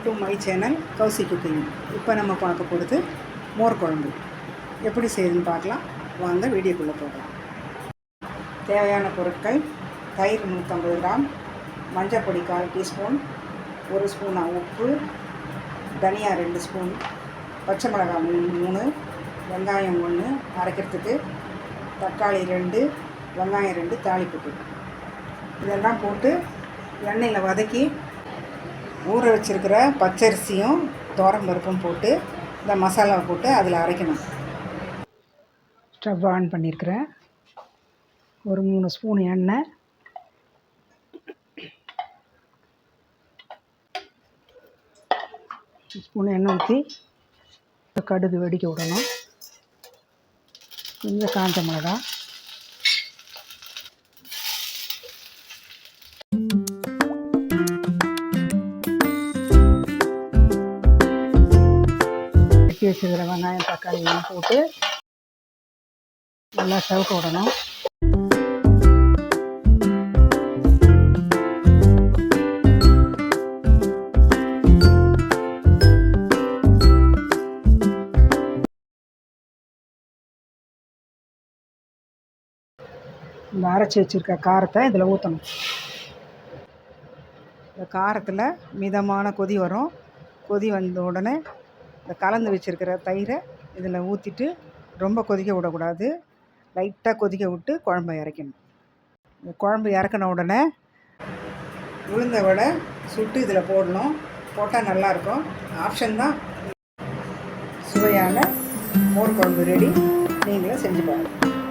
To my channel Kousi cooking. இப்போ நம்ம பார்க்க போகிறது மோர் குழம்பு. எப்படி செய்யுதுன்னு பார்க்கலாம் வாங்க, வீடியோக்குள்ளே போகலாம். தேவையான பொருட்கள்: தயிர் 150 கிராம், மஞ்சள் பொடி 1/4 டீஸ்பூன், 1 ஸ்பூன் உப்பு, தனியா 2 ஸ்பூன், பச்சை மிளகாய் 3, வெங்காயம் 1 அரைக்கிறதுக்கு, தக்காளி 2, வெங்காயம் 2 தாளிப்புக்கு. இதெல்லாம் போட்டு எண்ணெயில் வதக்கி ஊற வச்சுருக்கிற பச்சரிசியும் துவரம்பருப்பும் போட்டு இந்த மசாலாவை போட்டு அதில் அரைக்கணும். ஸ்டவ் ஆன் பண்ணியிருக்கிறேன். ஒரு 3 ஸ்பூன் எண்ணெய், ஸ்பூன் எண்ணெய் ஊற்றி கடுகு வெடிக்க விடணும். கொஞ்சம் காஞ்ச மிளகா, வெட்டி வச்சுக்கிற வெங்காயம் தக்காளியெல்லாம் போட்டு நல்லா செவக்க விடணும். இந்த அரைச்சி வச்சுருக்க காரத்தை இதில் ஊற்றணும். இந்த காரத்தில் மிதமான கொதி வரும். கொதி வந்த உடனே இந்த கலந்து வச்சுருக்கிற தயிரை இதில் ஊற்றிட்டு ரொம்ப கொதிக்க விடக்கூடாது. லைட்டாக கொதிக்க விட்டு குழம்பை இறக்கணும். இந்த குழம்பு இறக்கின உடனே உளுந்த வடை சுட்டு இதில் போடணும். போட்டால் நல்லாயிருக்கும். ஆப்ஷன் தான். சுவையான மோர் குழம்பு ரெடி. நீங்களும் செஞ்சு பாருங்கள்.